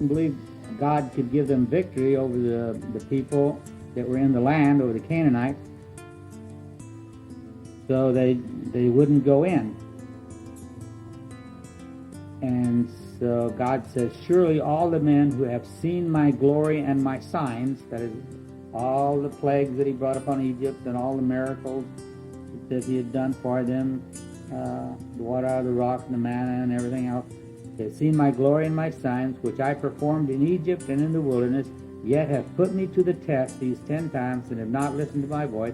believe God could give them victory over the people that were in the land, over the Canaanites, so they wouldn't go in. And so God says, surely all the men who have seen my glory and my signs, that is, all the plagues that he brought upon Egypt and all the miracles that he had done for them, the water out of the rock and the manna and everything else, they have seen my glory and my signs, which I performed in Egypt and in the wilderness, yet have put me to the test these 10 times and have not listened to my voice,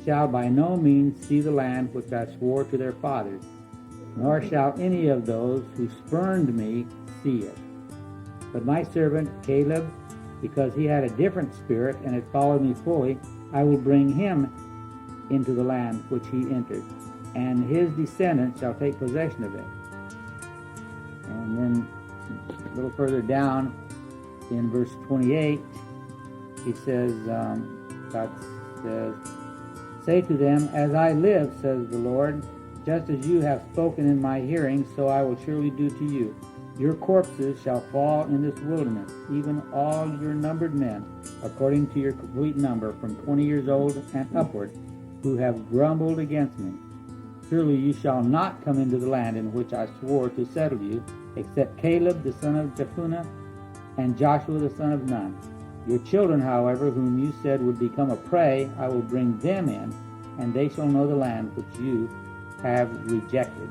shall by no means see the land which I swore to their fathers, nor shall any of those who spurned me see it. But my servant Caleb, because he had a different spirit and had followed me fully, I will bring him into the land which he entered, and his descendants shall take possession of it. And then a little further down in verse 28, he says, God says, say to them, as I live, says the Lord, just as you have spoken in my hearing, so I will surely do to you. Your corpses shall fall in this wilderness, even all your numbered men, according to your complete number, from 20 years old and upward, who have grumbled against me. Surely you shall not come into the land in which I swore to settle you, except Caleb the son of Jephunneh and Joshua the son of Nun. Your children, however, whom you said would become a prey, I will bring them in, and they shall know the land which you have rejected.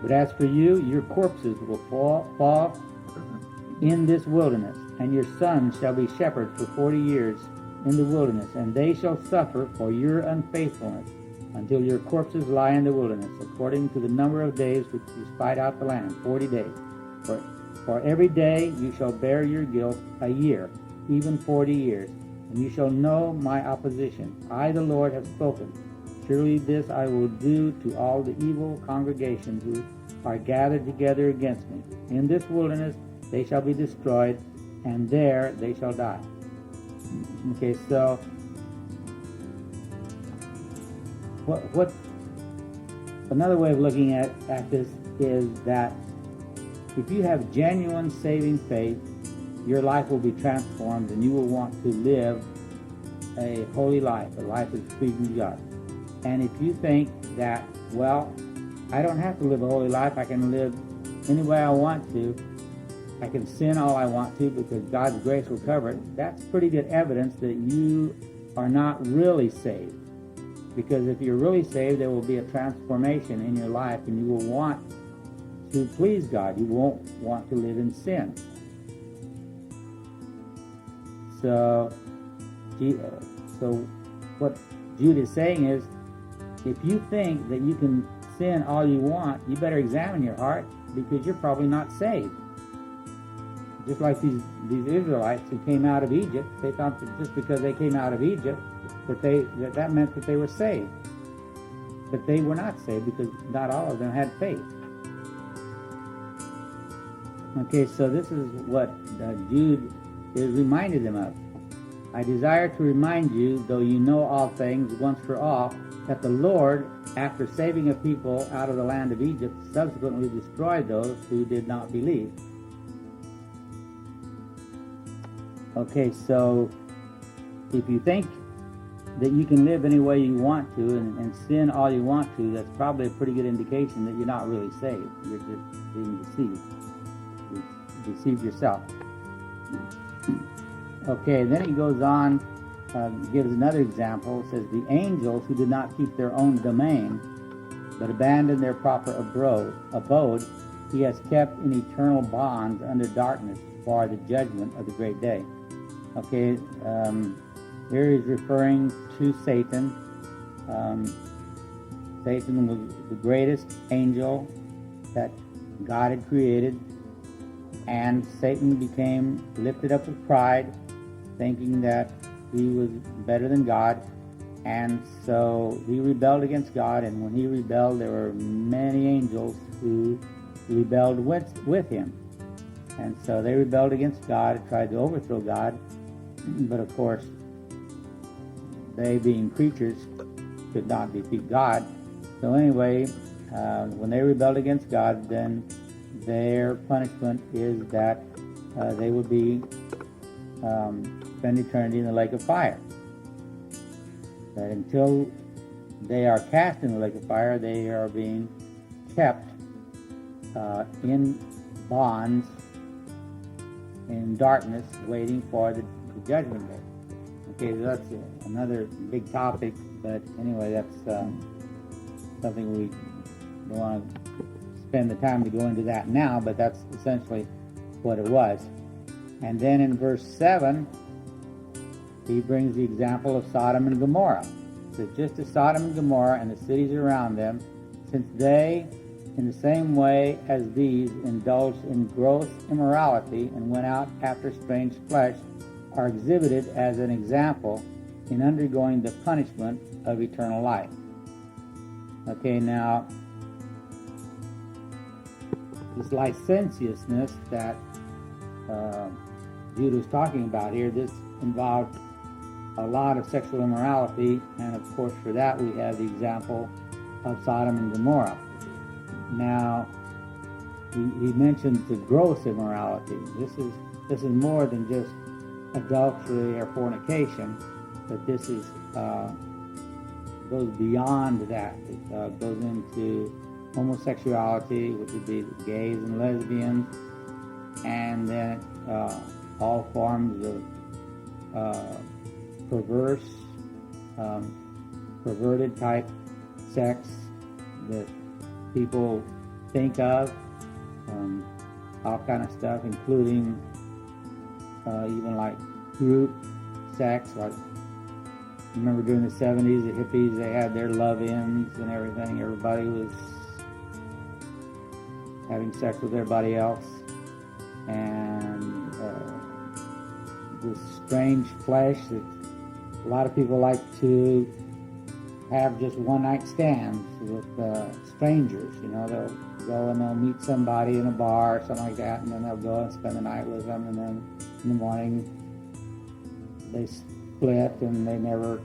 But as for you, your corpses will fall in this wilderness, and your sons shall be shepherds for 40 years in the wilderness, and they shall suffer for your unfaithfulness until your corpses lie in the wilderness, according to the number of days which you spied out the land, 40 days. For every day you shall bear your guilt a year, even 40 years, and you shall know my opposition. I, the Lord, have spoken. Surely this I will do to all the evil congregations who are gathered together against me. In this wilderness they shall be destroyed, and there they shall die. Okay, so what another way of looking at this is that if you have genuine saving faith, your life will be transformed, and you will want to live a holy life, a life that's pleasing to God. And if you think that, well, I don't have to live a holy life, I can live any way I want to, I can sin all I want to because God's grace will cover it, that's pretty good evidence that you are not really saved. Because if you're really saved, there will be a transformation in your life, and you will want to please God. You won't want to live in sin. So what Jude is saying is, if you think that you can sin all you want, you better examine your heart, because you're probably not saved. Just like these Israelites who came out of Egypt, they thought that just because they came out of Egypt, that meant that they were saved. But they were not saved, because not all of them had faith. Okay, so this is what Jude is reminding them of. I desire to remind you, though you know all things once for all, that the Lord, after saving a people out of the land of Egypt, subsequently destroyed those who did not believe. Okay, so if you think that you can live any way you want to and sin all you want to, that's probably a pretty good indication that you're not really saved. You're just being deceived. You deceive yourself. Okay, then he goes on, gives another example. It says, the angels who did not keep their own domain, but abandoned their proper abode, he has kept in eternal bonds under darkness for the judgment of the great day. Okay, here he's referring to Satan. Satan was the greatest angel that God had created, and Satan became lifted up with pride, thinking that he was better than God, and so he rebelled against God. And when he rebelled, there were many angels who rebelled with him, and so they rebelled against God and tried to overthrow God. But of course, they being creatures could not defeat God. So anyway, when they rebelled against God, then their punishment is that they will be spend eternity in the lake of fire. That until they are cast in the lake of fire, they are being kept in bonds, in darkness, waiting for the judgment day. Okay, so that's another big topic, but anyway, that's something we don't want to spend the time to go into that now, but that's essentially what it was. And then in verse 7, he brings the example of Sodom and Gomorrah. So just as Sodom and Gomorrah and the cities around them, since they, in the same way as these, indulged in gross immorality and went out after strange flesh, are exhibited as an example in undergoing the punishment of eternal life. Okay, now, this licentiousness that Jude was talking about here, this involved a lot of sexual immorality, and of course for that we have the example of Sodom and Gomorrah. Now, he mentions the gross immorality. This is more than just adultery or fornication, but this is goes beyond that. It goes into homosexuality, which would be gays and lesbians, and then all forms of perverted type sex that people think of, all kind of stuff, including even like group sex. Like, remember during the 70s, the hippies, they had their love-ins and everything. Everybody was having sex with everybody else, and this strange flesh that a lot of people like to have just one-night stands with strangers. You know, they'll go and they'll meet somebody in a bar or something like that, and then they'll go and spend the night with them, and then in the morning they split, and they never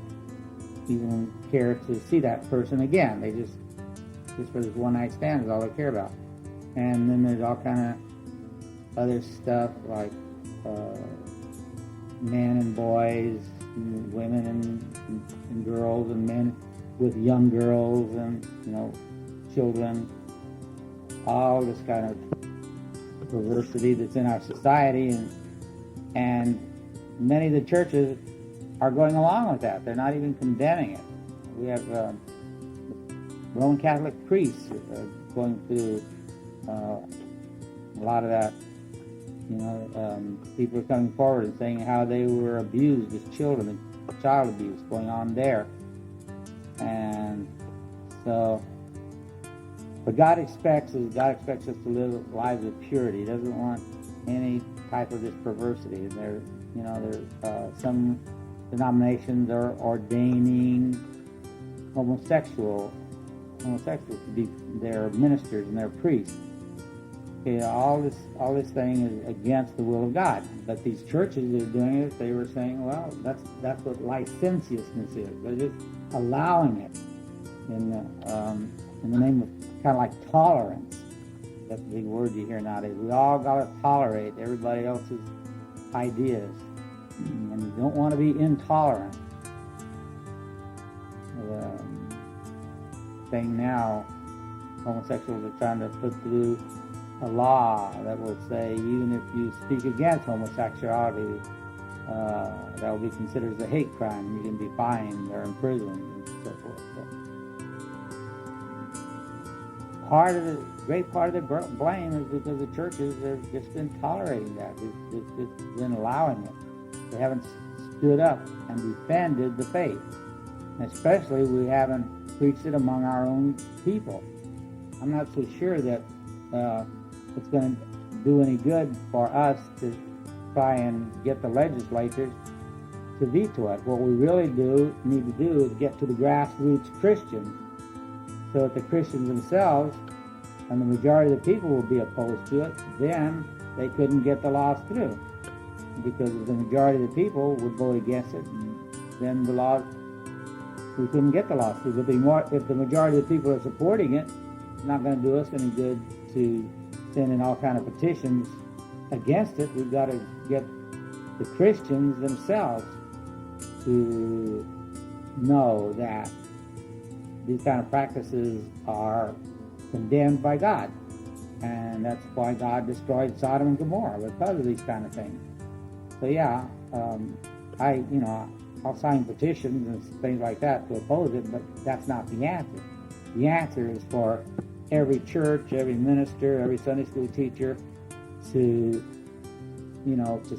even care to see that person again. They just for this one-night stand is all they care about. And then there's all kind of other stuff like men and boys, and women and girls, and men with young girls, and children. All this kind of perversity that's in our society, and many of the churches are going along with that. They're not even condemning it. We have Roman Catholic priests going through a lot of that. People are coming forward and saying how they were abused as children, and child abuse going on there. And so, what God expects us to live lives of purity. He doesn't want any type of this perversity. And there's some denominations are ordaining homosexuals to be their ministers and their priests. Okay, all this thing is against the will of God. But these churches that are doing it, they were saying, well, that's what licentiousness is. They're just allowing it in the name of kind of like tolerance. That's the big word you hear nowadays. We all got to tolerate everybody else's ideas, and you don't want to be intolerant. The thing now, homosexuals are trying to put through a law that will say even if you speak against homosexuality, that will be considered as a hate crime. You can be fined or imprisoned and so forth. So great part of the blame is because the churches have just been tolerating that. They've just been allowing it. They haven't stood up and defended the faith. And especially we haven't preached it among our own people. I'm not so sure that it's going to do any good for us to try and get the legislatures to veto it. What we really need to do is get to the grassroots Christians, so that the Christians themselves and the majority of the people will be opposed to it. Then they couldn't get the laws through, because if the majority of the people would vote against it, then we couldn't get the laws through. But if the majority of the people are supporting it, it's not going to do us any good to sending all kind of petitions against it. We've got to get the Christians themselves to know that these kind of practices are condemned by God. And that's why God destroyed Sodom and Gomorrah, because of these kind of things. So yeah, I'll sign petitions and things like that to oppose it, but that's not the answer. The answer is for every church, every minister, every Sunday school teacher to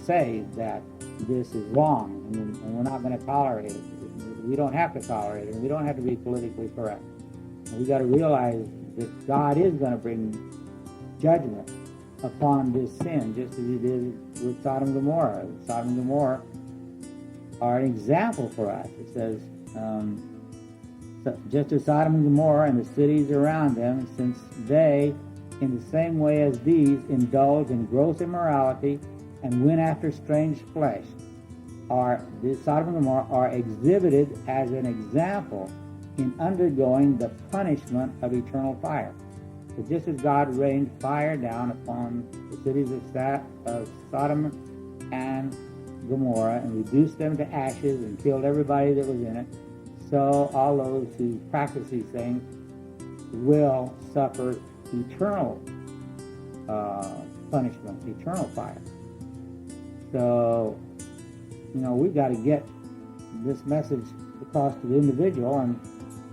say that this is wrong, and we're not going to tolerate it. We don't have to tolerate it, and we don't have to be politically correct. And we got to realize that God is going to bring judgment upon this sin, just as He did with Sodom and Gomorrah. Sodom and Gomorrah are an example for us. It says, just as Sodom and Gomorrah and the cities around them, since they, in the same way as these, indulge in gross immorality and went after strange flesh, Sodom and Gomorrah are exhibited as an example in undergoing the punishment of eternal fire. So just as God rained fire down upon the cities of Sodom and Gomorrah and reduced them to ashes and killed everybody that was in it, so all those who practice these things will suffer eternal punishment, eternal fire. So, we've got to get this message across to the individual and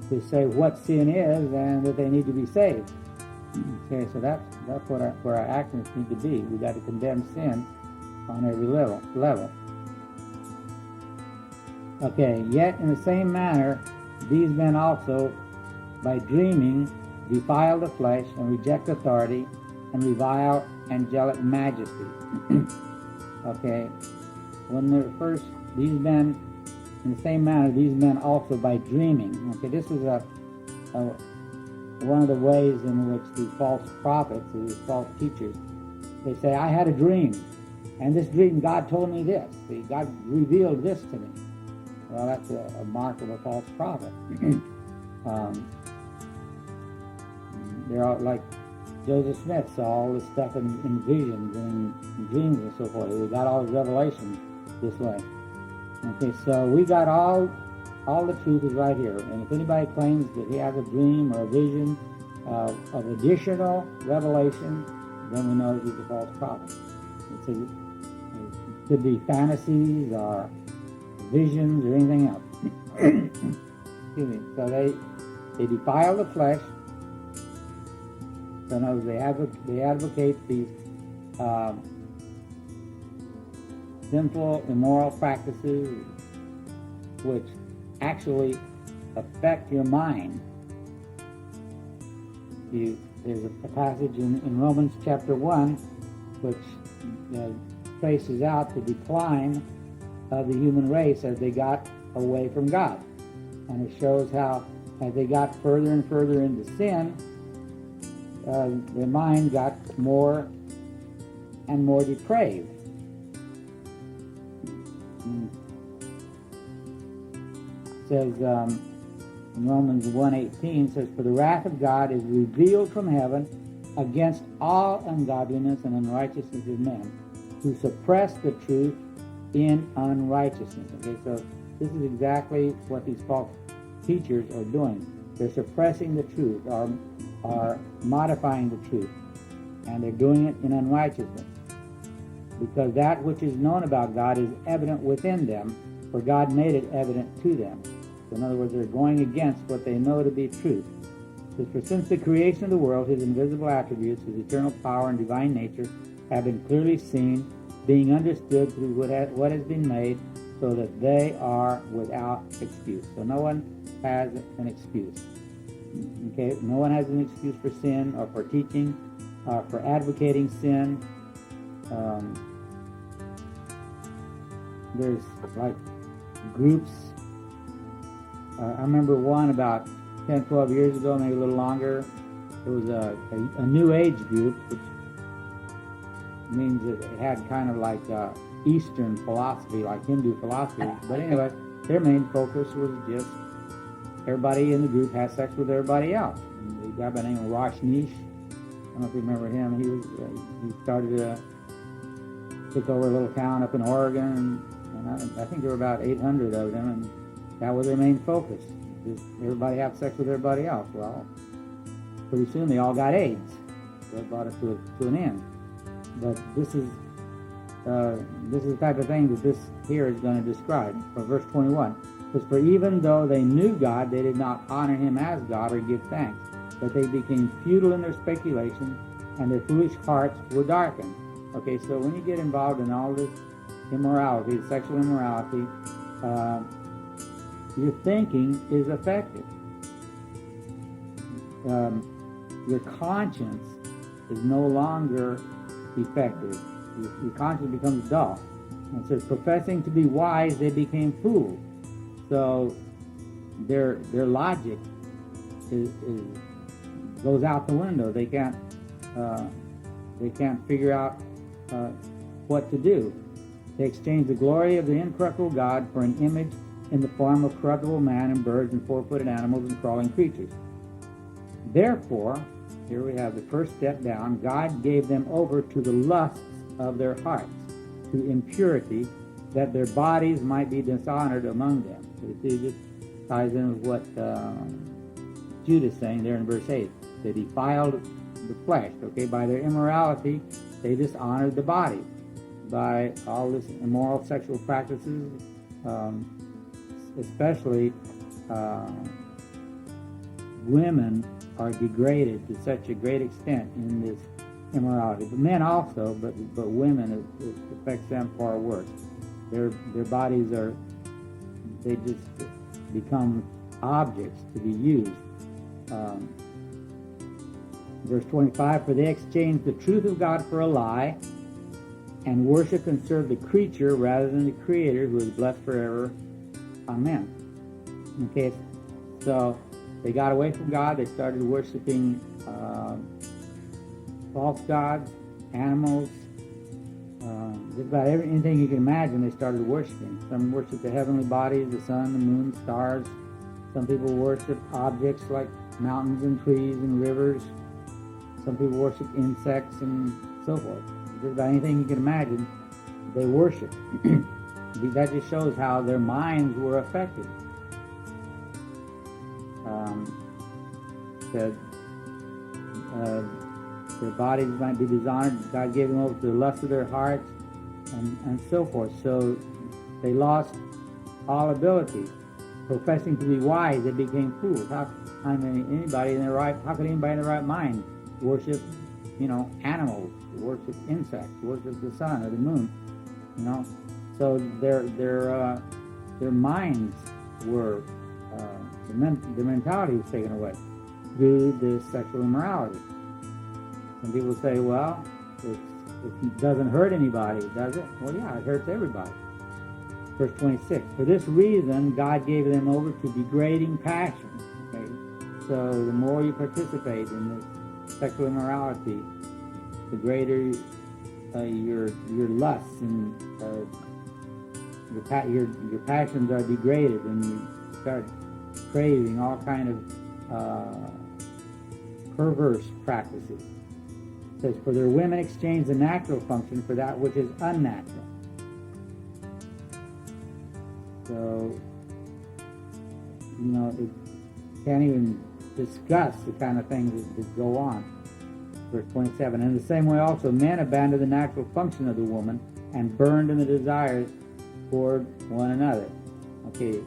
to say what sin is and that they need to be saved. Okay, so that's where our actions need to be. We've got to condemn sin on every level. Okay, yet in the same manner, these men also, by dreaming, defile the flesh and reject authority and revile angelic majesty. Okay, these men, in the same manner, these men also by dreaming. Okay, this is one of the ways in which the false prophets, these false teachers, they say, I had a dream, and this dream, God told me this. See, God revealed this to me. Well, that's a mark of a false prophet. They're all like Joseph Smith saw all this stuff in visions and in dreams and so forth. We got all his revelations this way. Okay, so we got all the truth is right here. And if anybody claims that he has a dream or a vision of additional revelation, then we know that he's a false prophet. It could be fantasies or visions or anything else. Excuse me. So they defile the flesh. So in other words, they advocate these sinful, immoral practices which actually affect your mind. There's a passage in Romans chapter 1 which traces out the decline of the human race as they got away from God. And it shows how as they got further and further into sin, their mind got more and more depraved. It says in Romans 1:18, says, for the wrath of God is revealed from heaven against all ungodliness and unrighteousness of men, who suppress the truth in unrighteousness. Okay, so this is exactly what these false teachers are doing. They're suppressing the truth, are modifying the truth, and they're doing it in unrighteousness. Because that which is known about God is evident within them, for God made it evident to them. So in other words, they're going against what they know to be truth. It says, for since the creation of the world, his invisible attributes, his eternal power and divine nature, have been clearly seen, being understood through what has been made, so that they are without excuse. So no one has an excuse. Okay, no one has an excuse for sin or for teaching or for advocating sin. There's like groups. I remember one about 10, 12 years ago, maybe a little longer. It was a New Age group, which means that it had kind of like Eastern philosophy, like Hindu philosophy. But anyway, their main focus was just everybody in the group has sex with everybody else. And the guy by the name of Rajneesh, don't know if you remember him. He started took over a little town up in Oregon, and I think there were about 800 of them, and that was their main focus. Just everybody have sex with everybody else. Well, pretty soon they all got AIDS. So it brought it to an end. But this is the type of thing that this here is going to describe. For verse 21, it says, "For even though they knew God, they did not honor him as God or give thanks, but they became futile in their speculations, and their foolish hearts were darkened." Okay, so when you get involved in all this immorality, sexual immorality, your thinking is affected. Your conscience is no longer effective. Your conscience becomes dull. And it says, professing to be wise, they became fools. So their logic goes out the window. They can't figure out what to do. They exchange the glory of the incorruptible God for an image in the form of corruptible man and birds and four-footed animals and crawling creatures. Therefore, here we have the first step down, God gave them over to the lusts of their hearts, to impurity, that their bodies might be dishonored among them. So you see, this ties in with what Jude is saying there in verse 8. They defiled the flesh, okay? By their immorality, they dishonored the body. By all this immoral sexual practices, especially women are degraded to such a great extent in this immorality. But men also, but women, it affects them far worse. Their bodies they just become objects to be used. Verse 25, "For they exchanged the truth of God for a lie, and worship and serve the creature rather than the Creator, who is blessed forever. Amen." Okay, so they got away from God. They started worshiping false gods, animals, just about anything you can imagine they started worshiping. Some worship the heavenly bodies, the sun, the moon, stars. Some people worship objects like mountains and trees and rivers. Some people worship insects and so forth. Just about anything you can imagine, they worship. That just shows how their minds were affected. Their bodies might be dishonored. God gave them over to the lust of their hearts, and so forth. So they lost all ability. Professing to be wise, they became fools. How could anybody in their right mind worship, animals, worship insects, worship the sun or the moon, So their minds were, their mentality was taken away through this sexual immorality. Some people say, well, it doesn't hurt anybody, does it? Well, yeah, it hurts everybody. Verse 26, "For this reason God gave them over to degrading passions." Okay, so the more you participate in this sexual immorality, the greater your lusts and your passions are degraded, and you start craving all kind of perverse practices. It says, "For their women exchange the natural function for that which is unnatural." So, it can't even discuss the kind of things that go on. Verse 27, "In the same way also men abandoned the natural function of the woman and burned in the desires toward one another." Okay,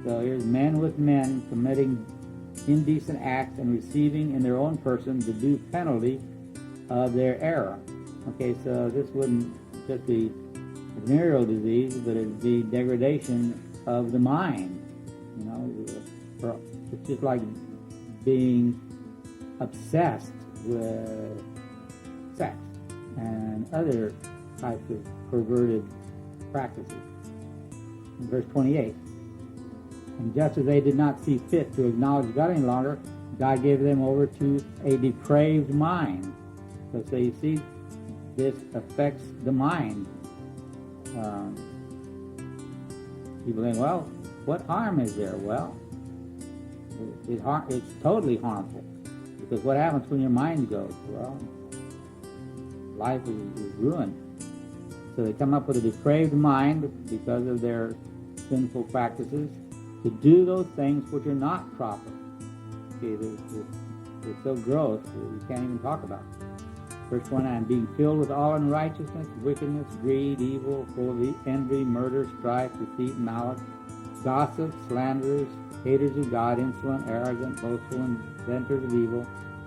so here's men with men committing indecent acts and receiving in their own person the due penalty of their error. Okay, so this wouldn't just be venereal disease, but it'd be degradation of the mind. It's just like being obsessed with sex and other types of perverted practices. In verse 28, "And just as they did not see fit to acknowledge God any longer, God gave them over to a depraved mind." So you see, this affects the mind. People think, well, what harm is there? Well, it's totally harmful. Because what happens when your mind goes? Well, life is ruined. So they come up with a depraved mind because of their sinful practices to do those things which are not proper. Okay, they're so gross that you can't even talk about it. Verse 29, being filled with all unrighteousness, wickedness, greed, evil, full of envy, murder, strife, deceit, malice, gossips, slanderers, haters of God, insolent, arrogant, boastful, inventors of evil,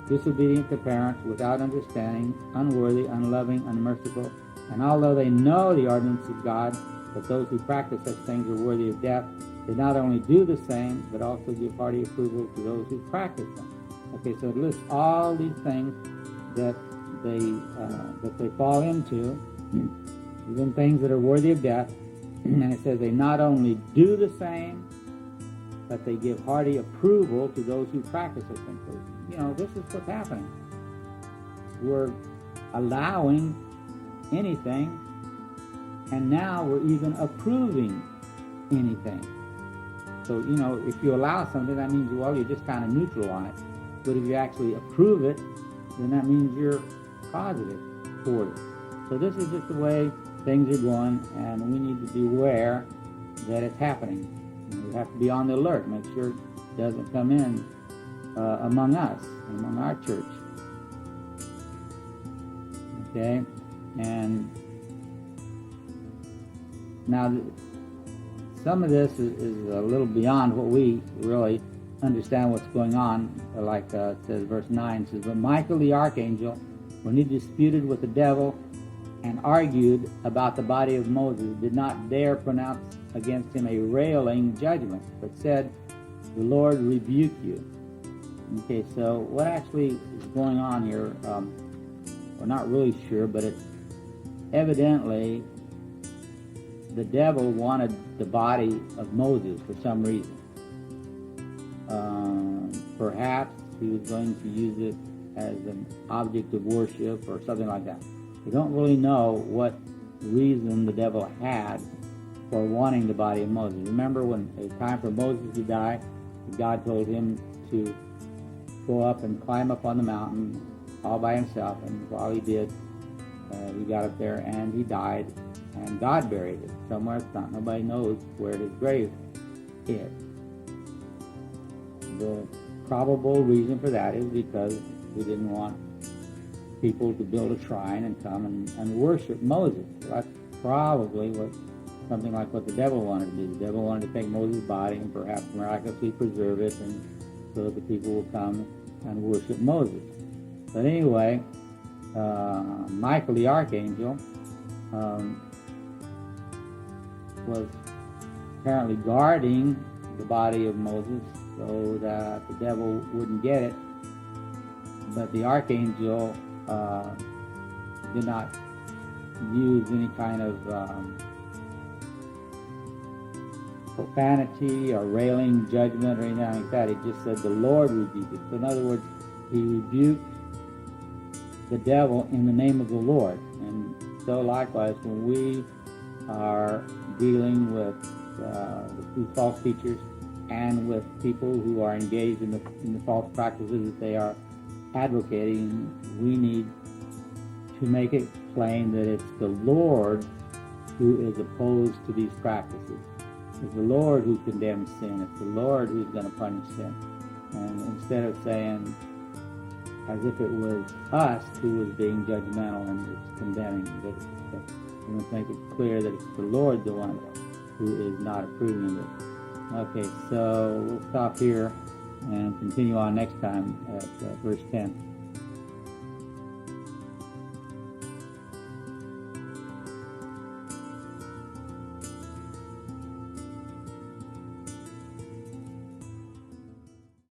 disobedient to parents, without understanding, unworthy, unloving, unmerciful. And although they know the ordinance of God, that those who practice such things are worthy of death, they not only do the same, but also give hearty approval to those who practice them. Okay, so it lists all these things that they fall into, even things that are worthy of death. And it says they not only do the same, but they give hearty approval to those who practice such things. So, this is what's happening. We're allowing anything, and now we're even approving anything. So, if you allow something, that means, you're just kind of neutral on it. But if you actually approve it, then that means you're positive toward it. So this is just the way things are going, and we need to be aware that it's happening. And we have to be on the alert, make sure it doesn't come in among us, among our church. Okay? And now, some of this is a little beyond what we really understand what's going on. Like it says, verse 9 says, but Michael the archangel, when he disputed with the devil and argued about the body of Moses, did not dare pronounce against him a railing judgment, but said, the Lord rebuke you. Okay, so what actually is going on here, we're not really sure, but it's evidently the devil wanted the body of Moses for some reason. Perhaps he was going to use it as an object of worship or something like that. We don't really know what reason the devil had for wanting the body of Moses. Remember when it was time for Moses to die, God told him to go up and climb up on the mountain all by himself, and while he did, he got up there and he died, and God buried it somewhere. Nobody knows where his grave is. The probable reason for that is because we didn't want people to build a shrine and come and worship Moses. So that's probably something like what the devil wanted to do. The devil wanted to take Moses' body and perhaps miraculously preserve it, and so that the people will come and worship Moses. But anyway, Michael the archangel was apparently guarding the body of Moses so that the devil wouldn't get it. But the archangel did not use any kind of profanity or railing judgment or anything like that. He just said the Lord rebuked it. So in other words, he rebuked the devil in the name of the Lord. And so likewise, when we are dealing with these false teachers and with people who are engaged in the false practices that they are advocating, we need to make it plain that it's the Lord who is opposed to these practices. It's the Lord who condemns sin. It's the Lord who's going to punish sin. And instead of saying as if it was us who was being judgmental and condemning, we must make it clear that it's the Lord, the one who is not approving of it. Okay, so we'll stop here and continue on next time at verse 10.